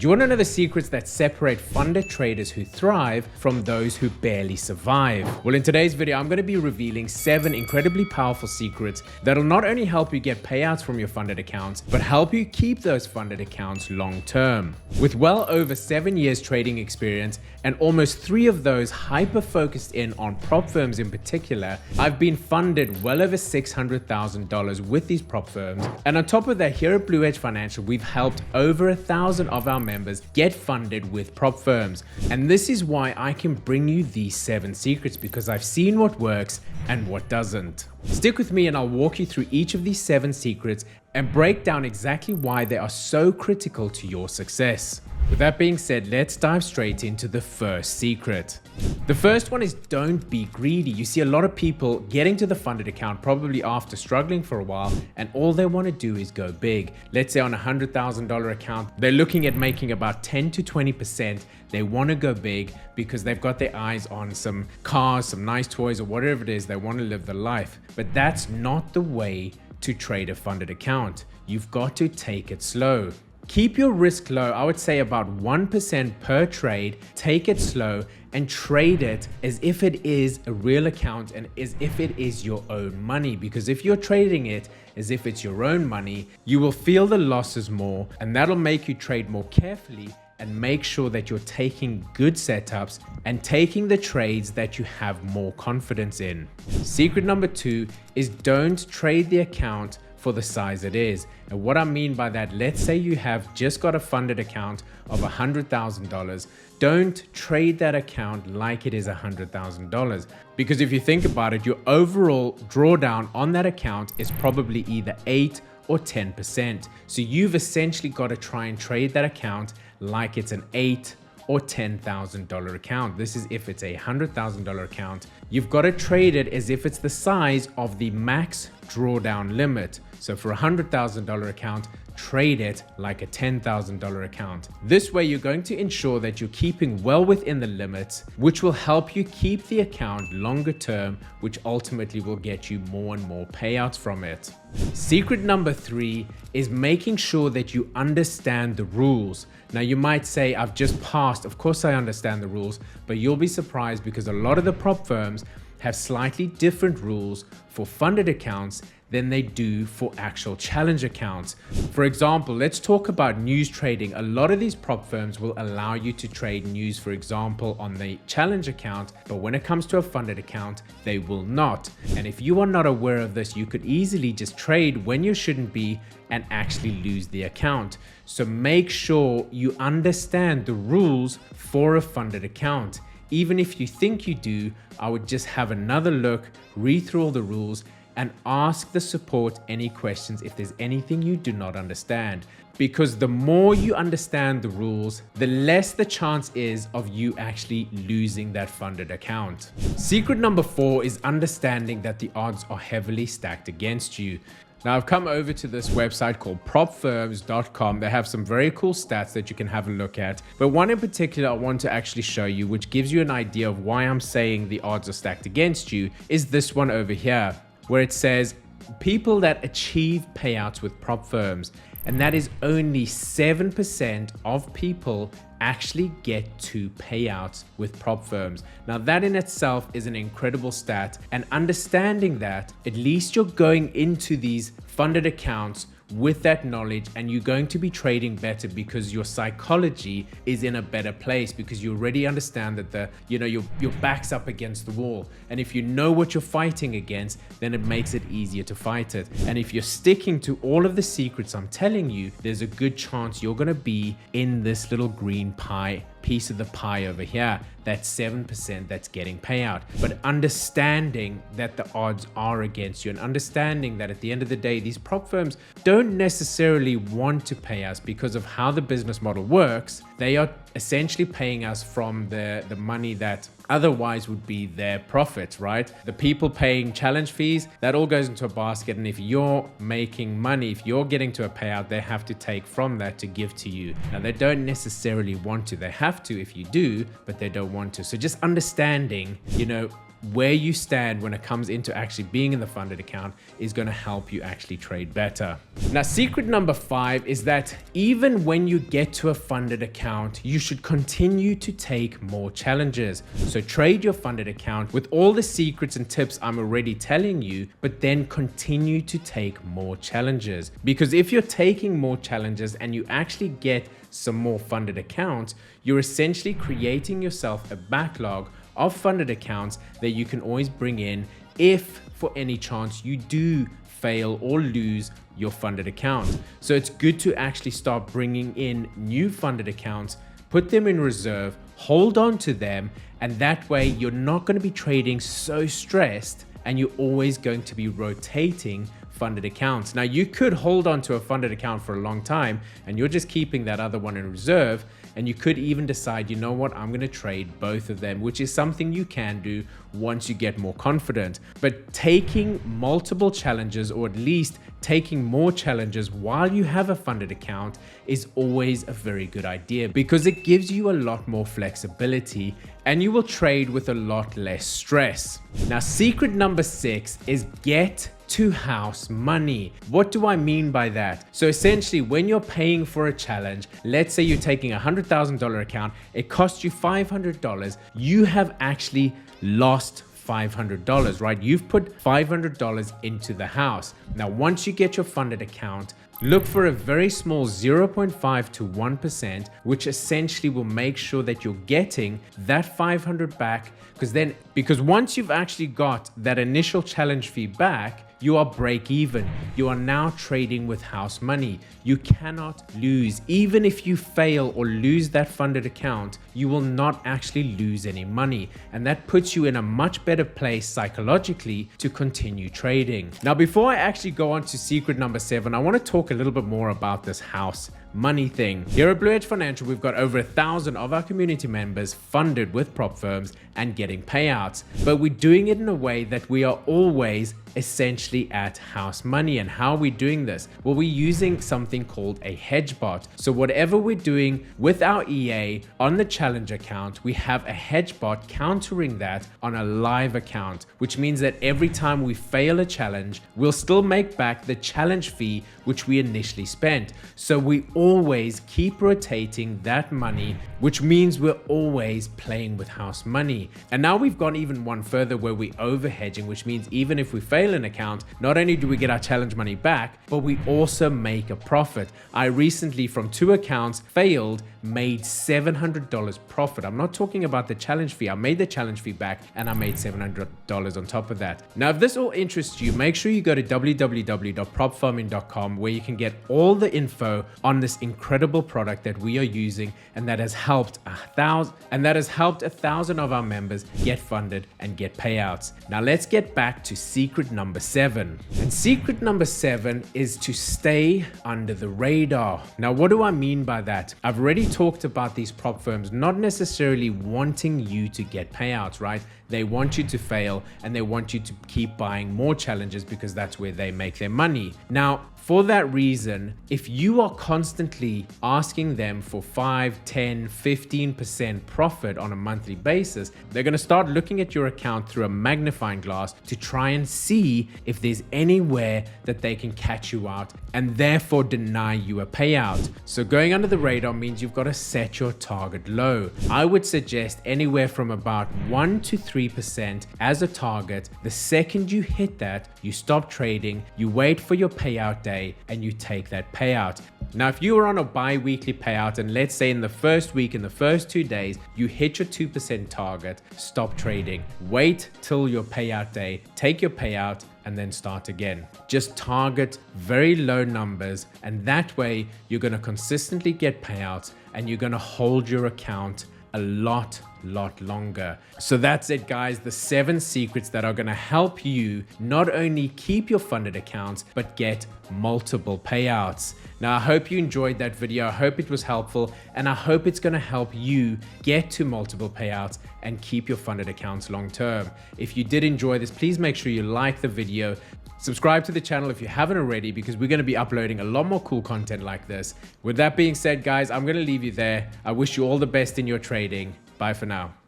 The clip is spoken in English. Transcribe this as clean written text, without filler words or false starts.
Do you want to know the secrets that separate funded traders who thrive from those who barely survive? Well, in today's video, I'm going to be revealing 7 incredibly powerful secrets that'll not only help you get payouts from your funded accounts, but help you keep those funded accounts long term. With well over 7 years trading experience and almost 3 of those hyper-focused in on prop firms in particular, I've been funded well over $600,000 with these prop firms. And on top of that, here at Blue Edge Financial, we've helped over 1,000 of our members get funded with prop firms. And this is why I can bring you these 7 secrets, because I've seen what works and what doesn't. Stick with me and I'll walk you through each of these 7 secrets and break down exactly why they are so critical to your success. With that being said, let's dive straight into the first secret. The first one is don't be greedy. You see a lot of people getting to the funded account probably after struggling for a while, and all they want to do is go big. Let's say on a $100,000 account, they're looking at making about 10 to 20%. They want to go big because they've got their eyes on some cars, some nice toys, or whatever it is. They want to live the life. But that's not the way to trade a funded account. You've got to take it slow. Keep your risk low. I would say about 1% per trade. Take it slow and trade it as if it is a real account and as if it is your own money. Because if you're trading it as if it's your own money, you will feel the losses more, and that'll make you trade more carefully and make sure that you're taking good setups and taking the trades that you have more confidence in. Secret number 2 is don't trade the account for the size it is. And what I mean by that, let's say you have just got a funded account of $100,000. Don't trade that account like it is $100,000. Because if you think about it, your overall drawdown on that account is probably either 8 or 10%. So you've essentially got to try and trade that account like it's an $8,000 or $10,000 account. This is if it's a $100,000 account. You've got to trade it as if it's the size of the max drawdown limit. So for a $100,000 account, trade it like a $10,000 account. This way, you're going to ensure that you're keeping well within the limits, which will help you keep the account longer term, which ultimately will get you more and more payouts from it. Secret number 3 is making sure that you understand the rules. Now you might say, I've just passed. Of course I understand the rules, but you'll be surprised because a lot of the prop firms have slightly different rules for funded accounts than they do for actual challenge accounts. For example, let's talk about news trading. A lot of these prop firms will allow you to trade news, for example, on the challenge account, but when it comes to a funded account, they will not. And if you are not aware of this, you could easily just trade when you shouldn't be and actually lose the account. So make sure you understand the rules for a funded account. Even if you think you do, I would just have another look, read through all the rules, and ask the support any questions if there's anything you do not understand. Because the more you understand the rules, the less the chance is of you actually losing that funded account. Secret number 4 is understanding that the odds are heavily stacked against you. Now, I've come over to this website called propfirms.com. They have some very cool stats that you can have a look at. But one in particular I want to actually show you, which gives you an idea of why I'm saying the odds are stacked against you, is this one over here, where it says people that achieve payouts with prop firms, and that is only 7% of people actually get to payouts with prop firms. Now that in itself is an incredible stat, and understanding that, at least you're going into these funded accounts with that knowledge, and you're going to be trading better because your psychology is in a better place, because you already understand that your back's up against the wall, and if you know what you're fighting against, then it makes it easier to fight it. And if you're sticking to all of the secrets I'm telling you, there's a good chance you're going to be in this little green piece of the pie over here, that 7% that's getting payout. But understanding that the odds are against you, and understanding that at the end of the day, these prop firms don't necessarily want to pay us because of how the business model works. They are essentially paying us from the money that otherwise would be their profits, right? The people paying challenge fees, that all goes into a basket. And if you're making money, if you're getting to a payout, they have to take from that to give to you. Now, they don't necessarily want to. They have to if you do, but they don't want to. So just understanding, where you stand when it comes into actually being in the funded account is going to help you actually trade better. Now, secret number 5 is that even when you get to a funded account, you should continue to take more challenges. So trade your funded account with all the secrets and tips I'm already telling you, but then continue to take more challenges. Because if you're taking more challenges and you actually get some more funded accounts, you're essentially creating yourself a backlog of funded accounts that you can always bring in if for any chance you do fail or lose your funded account. So it's good to actually start bringing in new funded accounts, put them in reserve, hold on to them, and that way you're not going to be trading so stressed and you're always going to be rotating funded accounts. Now, you could hold on to a funded account for a long time and you're just keeping that other one in reserve, and you could even decide, you know what, I'm going to trade both of them, which is something you can do once you get more confident. But taking multiple challenges, or at least taking more challenges while you have a funded account, is always a very good idea because it gives you a lot more flexibility and you will trade with a lot less stress. Now, secret number 6 is get to house money. What do I mean by that? So essentially, when you're paying for a challenge, let's say you're taking a $100,000 account, it costs you $500, you have actually lost $500, right? You've put $500 into the house. Now, once you get your funded account, look for a very small 0.5 to 1%, which essentially will make sure that you're getting that 500 back, because once you've actually got that initial challenge fee back, you are break even. You are now trading with house money. You cannot lose. Even if you fail or lose that funded account, you will not actually lose any money. And that puts you in a much better place psychologically to continue trading. Now, before I actually go on to secret number 7, I want to talk a little bit more about this house money thing. Here at Blue Edge Financial, we've got over 1,000 of our community members funded with prop firms and getting payouts, but we're doing it in a way that we are always essentially at house money. And how are we doing this? Well, we're using something called a hedge bot. So whatever we're doing with our EA on the challenge account, we have a hedge bot countering that on a live account, which means that every time we fail a challenge, we'll still make back the challenge fee which we initially spent. So we always keep rotating that money, which means we're always playing with house money. And now we've gone even one further where we're over hedging, which means even if we fail an account, not only do we get our challenge money back, but we also make a profit. I recently, from 2 accounts, failed, made $700 profit. I'm not talking about the challenge fee. I made the challenge fee back and I made $700 on top of that. Now, if this all interests you, make sure you go to www.propfarming.com where you can get all the info on this incredible product that we are using and that has helped 1,000 of our members get funded and get payouts. Now let's get back to secret number 7. And secret number 7 is to stay under the radar. Now, what do I mean by that? I've already talked about these prop firms not necessarily wanting you to get payouts, right? They want you to fail and they want you to keep buying more challenges because that's where they make their money. Now, for that reason, if you are constantly asking them for 5, 10, 15% profit on a monthly basis, they're going to start looking at your account through a magnifying glass to try and see if there's anywhere that they can catch you out and therefore deny you a payout. So going under the radar means you've got to set your target low. I would suggest anywhere from about 1 to 3% as a target. The second you hit that, you stop trading, you wait for your payout day, and you take that payout. Now, if you are on a bi-weekly payout and let's say in the first week, in the first 2 days, you hit your 2% target, stop trading. Wait till your payout day, take your payout, and then start again. Just target very low numbers, and that way you're going to consistently get payouts and you're going to hold your account a lot longer. So that's it, guys. The 7 secrets that are going to help you not only keep your funded accounts, but get multiple payouts. Now, I hope you enjoyed that video. I hope it was helpful, and I hope it's going to help you get to multiple payouts and keep your funded accounts long term. If you did enjoy this, please make sure you like the video. Subscribe to the channel if you haven't already, because we're going to be uploading a lot more cool content like this. With that being said, guys, I'm going to leave you there. I wish you all the best in your trading. Bye for now.